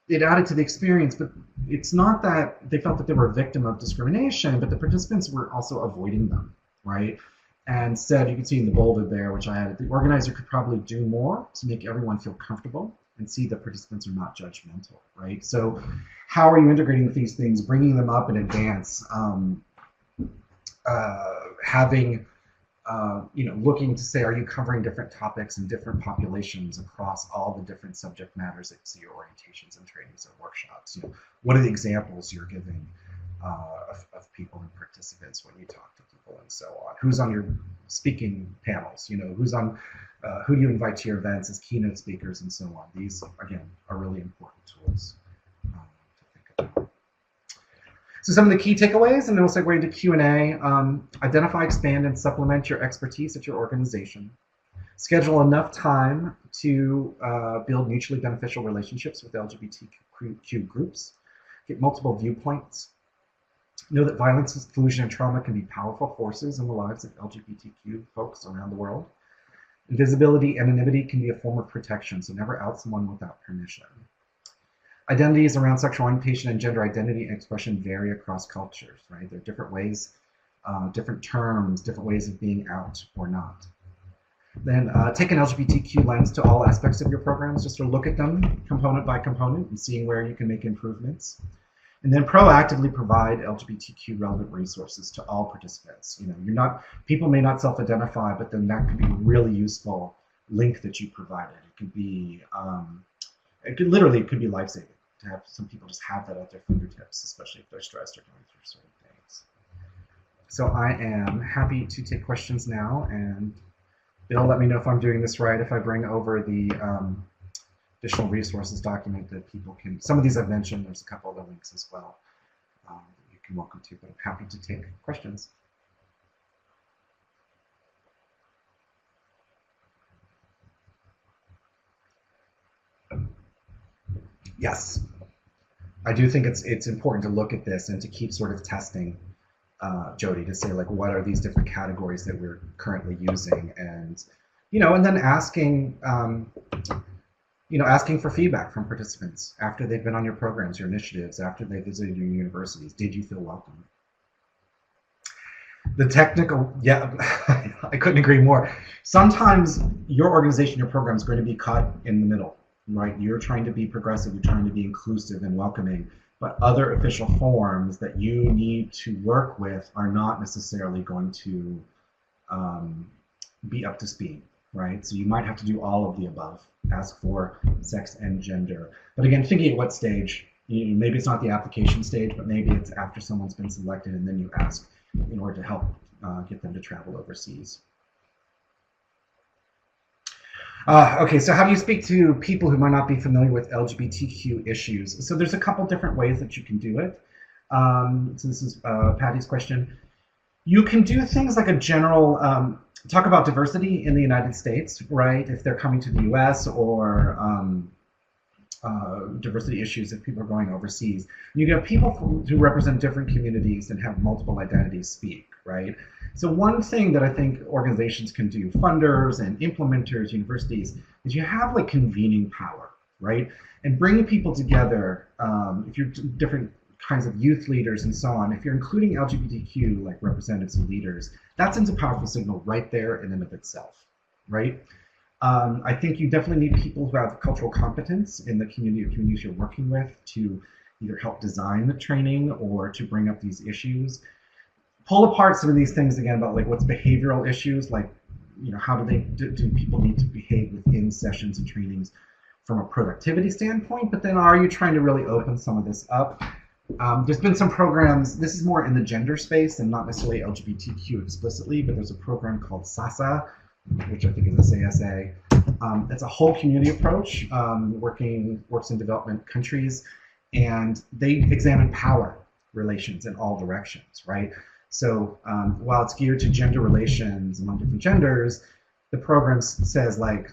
it added to the experience, but it's not that they felt that they were a victim of discrimination, but the participants were also avoiding them, right? And said, you can see in the bolded there, which I added, the organizer could probably do more to make everyone feel comfortable and see that participants are not judgmental, right? So how are you integrating these things, bringing them up in advance, having, you know, looking to say, are you covering different topics and different populations across all the different subject matters that you see your orientations and trainings and workshops? You know, what are the examples you're giving of people and participants when you talk to people and so on? Who's on your speaking panels? You know, who's on, who do you invite to your events as keynote speakers and so on? These, again, are really important tools to think about. So some of the key takeaways, and then we'll segue into Q&A. Identify, expand, and supplement your expertise at your organization. Schedule enough time to build mutually beneficial relationships with LGBTQ groups. Get multiple viewpoints. Know that violence, exclusion, and trauma can be powerful forces in the lives of LGBTQ folks around the world. Invisibility, anonymity can be a form of protection, so never out someone without permission. Identities around sexual orientation and gender identity and expression vary across cultures, right? There are different ways, different terms, different ways of being out or not. Then take an LGBTQ lens to all aspects of your programs, just to look at them component by component and seeing where you can make improvements. And then proactively provide LGBTQ relevant resources to all participants. You know, people may not self-identify, but then that could be a really useful link that you provided. It could be, it could be life-saving to have some people just have that at their fingertips, especially if they're stressed or going through certain things. So I am happy to take questions now, and Bill, let me know if I'm doing this right, if I bring over the additional resources document that people can, some of these I've mentioned, there's a couple other links as well that you can welcome to, but I'm happy to take questions. Yes, I do think it's important to look at this and to keep sort of testing, Jody, to say like, what are these different categories that we're currently using, and and then asking, asking for feedback from participants after they've been on your programs, your initiatives, after they visited your universities. Did you feel welcome? The technical, yeah, I couldn't agree more. Sometimes your organization, your program is going to be caught in the middle, right? You're trying to be progressive, you're trying to be inclusive and welcoming, but other official forms that you need to work with are not necessarily going to be up to speed, right? So you might have to do all of the above, ask for sex and gender. But again, thinking at what stage, maybe it's not the application stage, but maybe it's after someone's been selected and then you ask in order to help get them to travel overseas. Okay, so how do you speak to people who might not be familiar with LGBTQ issues? So there's a couple different ways that you can do it. So this is Patty's question. You can do things like a general, talk about diversity in the United States, right? If they're coming to the US, or diversity issues if people are going overseas. You get people who represent different communities and have multiple identities speak, right? So one thing that I think organizations can do, funders and implementers, universities, is you have like convening power, right? And bringing people together, if you're different kinds of youth leaders and so on, if you're including LGBTQ like representatives and leaders, that sends a powerful signal right there in and of itself, right? I think you definitely need people who have cultural competence in the community or communities you're working with to either help design the training or to bring up these issues. Pull apart some of these things again about like what's behavioral issues, like how do people need to behave within sessions and trainings from a productivity standpoint, but then are you trying to really open some of this up? There's been some programs, this is more in the gender space and not necessarily LGBTQ explicitly, but there's a program called SASA, which I think is SASA. It's a whole community approach, works in development countries, and they examine power relations in all directions, right? So while it's geared to gender relations among different genders, the program says like,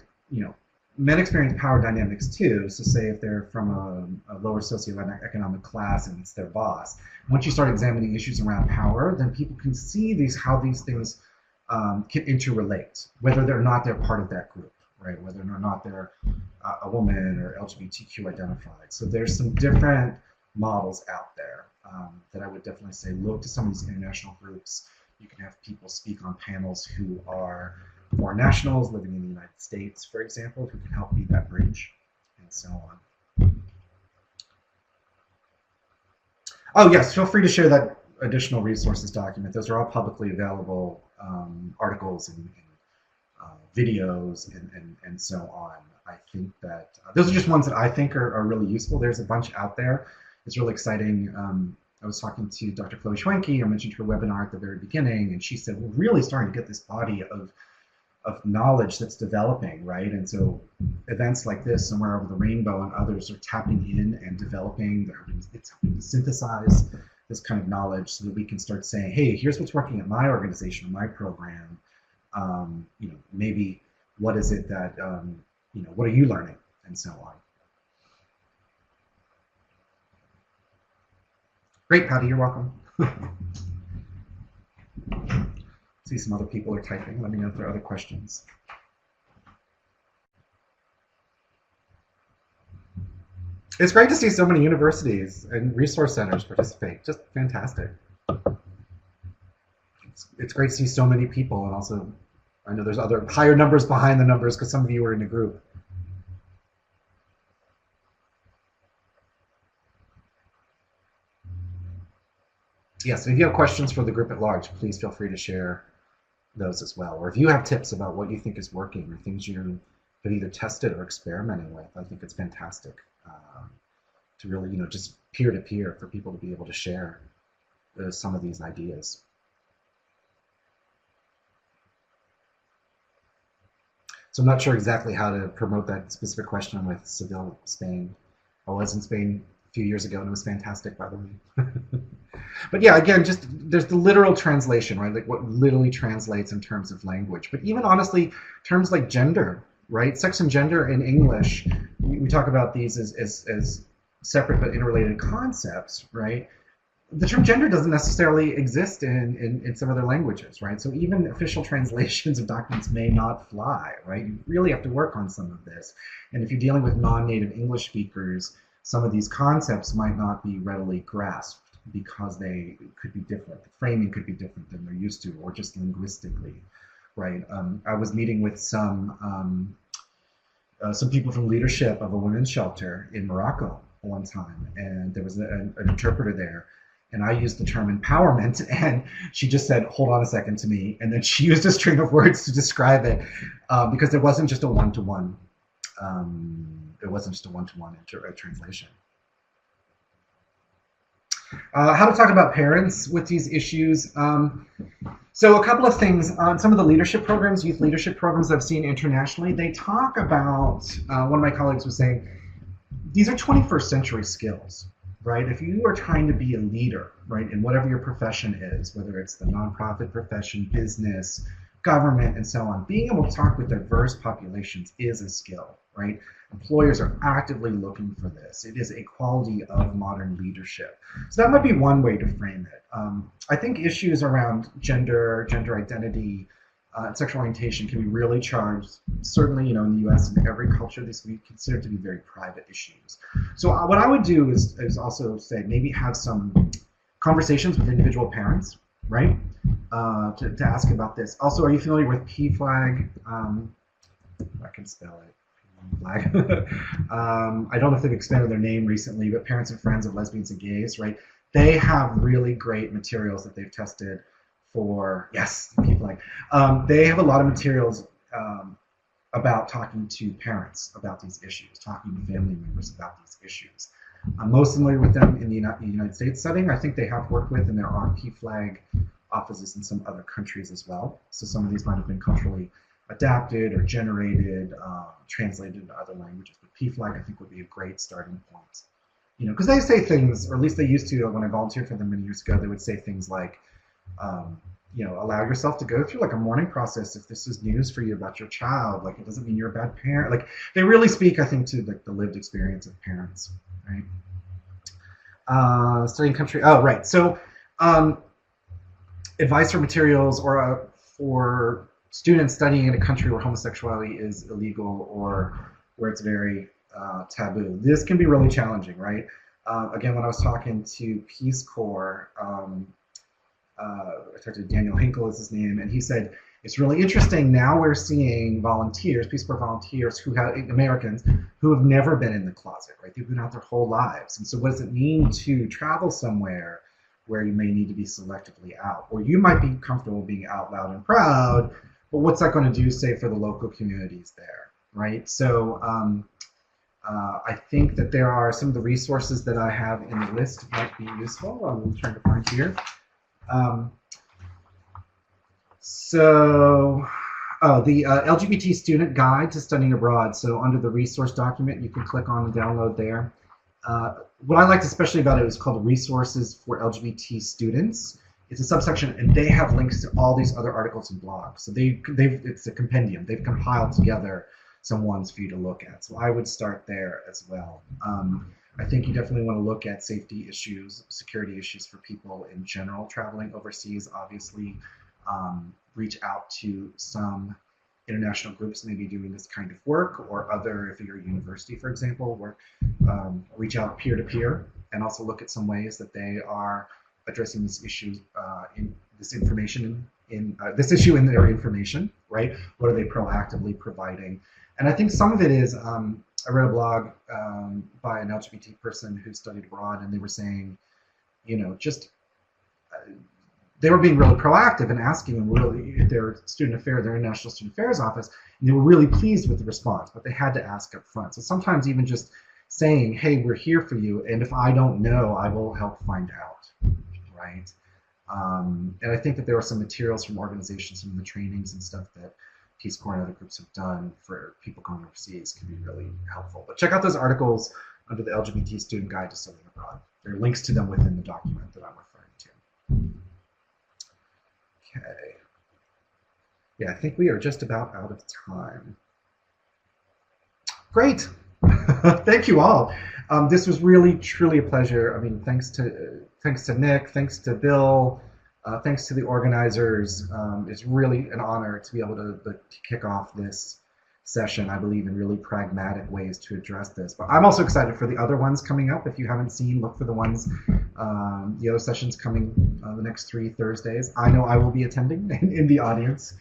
men experience power dynamics too. So say if they're from a lower socioeconomic class and it's their boss, once you start examining issues around power, then people can see how these things can interrelate, whether they're part of that group, right? Whether or not they're a woman or LGBTQ identified. So there's some different models out there that I would definitely say look to some of these international groups. You can have people speak on panels who are foreign nationals living in the United States, for example, who can help be that bridge, and so on. Oh yes, feel free to share that additional resources document. Those are all publicly available articles and videos and so on. I think that those are just ones that I think are really useful. There's a bunch out there. It's really exciting. I was talking to Dr. Chloe Schwenke. I mentioned her webinar at the very beginning, and she said, we're really starting to get this body of knowledge that's developing, right? And so events like this, Somewhere Over the Rainbow, and others are tapping in and developing. It's helping to synthesize this kind of knowledge so that we can start saying, hey, here's what's working at my organization, my program. Maybe what is it that, what are you learning, and so on. Great, Patty, you're welcome. See some other people are typing. Let me know if there are other questions. It's great to see so many universities and resource centers participate. Just fantastic. It's great to see so many people, and also I know there's other higher numbers behind the numbers because some of you are in a group. Yes, if you have questions for the group at large, please feel free to share those as well. Or if you have tips about what you think is working or things you have either tested or experimenting with, I think it's fantastic to really, just peer to peer for people to be able to share some of these ideas. So I'm not sure exactly how to promote that specific question with Seville, Spain. I was in Spain a few years ago and it was fantastic, by the way. But yeah, again, just there's the literal translation, right? Like what literally translates in terms of language. But even honestly, terms like gender, right? Sex and gender in English, we talk about these as separate but interrelated concepts, right? The term gender doesn't necessarily exist in some other languages, right? So even official translations of documents may not fly, right? You really have to work on some of this. And if you're dealing with non-native English speakers, some of these concepts might not be readily grasped because they could be different. The framing could be different than they're used to, or just linguistically, right? I was meeting with some people from leadership of a women's shelter in Morocco one time, and there was an interpreter there. And I used the term empowerment, and she just said, "Hold on a second" to me, and then she used a string of words to describe it, because it wasn't just a one-to-one. It wasn't just a one-to-one translation. How to talk about parents with these issues. So a couple of things on some of the leadership programs, youth leadership programs I've seen internationally, they talk about, one of my colleagues was saying, these are 21st century skills, right? If you are trying to be a leader, right, in whatever your profession is, whether it's the nonprofit profession, business, government, and so on, being able to talk with diverse populations is a skill, right? Employers are actively looking for this. It is a quality of modern leadership. So that might be one way to frame it. I think issues around gender identity, sexual orientation can be really charged. Certainly, in the US and every culture, these can be considered to be very private issues. So what I would do is also say maybe have some conversations with individual parents, right? To ask about this. Also, are you familiar with PFLAG? I can spell it. Flag. I don't know if they've expanded their name recently, but Parents and Friends of Lesbians and Gays, right? They have really great materials that they've tested for, yes, PFLAG. They have a lot of materials about talking to parents about these issues, talking to family members about these issues. I'm most familiar with them in the United States setting. I think they have worked with, and there are PFLAG offices in some other countries as well. So some of these might have been culturally adapted or generated, translated into other languages. But PFLAG, I think, would be a great starting point. Because they say things, or at least they used to when I volunteered for them many years ago, they would say things like, allow yourself to go through like a mourning process if this is news for you about your child. Like, it doesn't mean you're a bad parent. Like, they really speak, I think, to the lived experience of parents, right? Studying country. Oh, right. So, advice or materials or for students studying in a country where homosexuality is illegal or where it's very taboo. This can be really challenging, right? Again, when I was talking to Peace Corps, I talked to Daniel Hinkle is his name, and he said, it's really interesting. Now we're seeing volunteers, Peace Corps volunteers, Americans who have never been in the closet, right? They've been out their whole lives. And so what does it mean to travel somewhere where you may need to be selectively out? Or you might be comfortable being out loud and proud, but what's that going to do, say, for the local communities there, right? So I think that there are some of the resources that I have in the list might be useful. I'm trying to find here. The LGBT student guide to studying abroad. So under the resource document, you can click on and download there. What I liked especially about it was called Resources for LGBT Students. It's a subsection, and they have links to all these other articles and blogs. So it's a compendium. They've compiled together some ones for you to look at. So I would start there as well. I think you definitely want to look at safety issues, security issues for people in general traveling overseas. Obviously, reach out to some international groups maybe doing this kind of work, or other, if you're a university, for example, work, reach out peer-to-peer, and also look at some ways that they are addressing this issue in this information in this issue in their information, right? What are they proactively providing? And I think some of it is, I read a blog by an LGBT person who studied abroad, and they were saying, just they were being really proactive and asking them really their their international student affairs office, and they were really pleased with the response, but they had to ask up front. So sometimes even just saying, hey, we're here for you, and if I don't know, I will help find out, right? And I think that there were some materials from organizations, some of the trainings and stuff that Peace Corps and other groups have done for people going overseas can be really helpful. But check out those articles under the LGBT Student Guide to Studying Abroad. There are links to them within the document that I'm referring to. Okay. Yeah, I think we are just about out of time. Great. Thank you all. This was really, truly a pleasure. I mean, thanks to Nick, thanks to Bill, thanks to the organizers. It's really an honor to be able to kick off this session, I believe, in really pragmatic ways to address this. But I'm also excited for the other ones coming up. If you haven't seen, look for the ones, the other sessions coming the next 3 Thursdays. I know I will be attending in the audience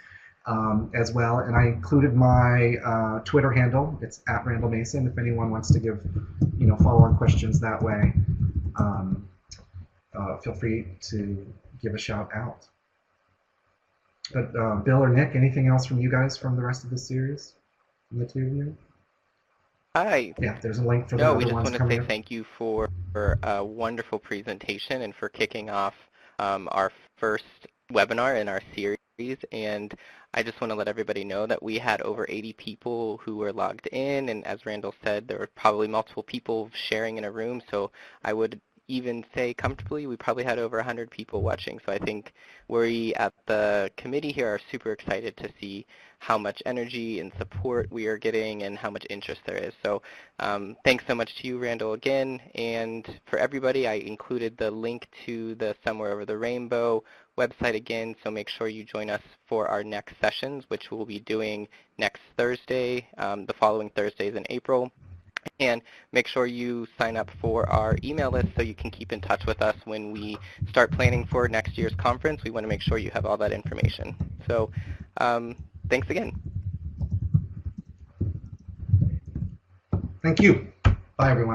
as well. And I included my Twitter handle. It's @Randal Mason. If anyone wants to give, follow-on questions that way, feel free to give a shout out. But Bill or Nick, anything else from you guys from the rest of the series? From the two of you? Hi. Yeah, there's a link for the No, other we just ones want to coming say up. thank you for a wonderful presentation and for kicking off our first webinar in our series. And I just want to let everybody know that we had over 80 people who were logged in, and as Randal said, there were probably multiple people sharing in a room, so I would even say comfortably we probably had over 100 people watching. So I think we at the committee here are super excited to see how much energy and support we are getting and how much interest there is. So thanks so much to you, Randal, again. And for everybody, I included the link to the Somewhere Over the Rainbow website again, so make sure you join us for our next sessions, which we'll be doing next Thursday, the following Thursdays in April. And make sure you sign up for our email list so you can keep in touch with us when we start planning for next year's conference. We want to make sure you have all that information. So thanks again. Thank you. Bye, everyone.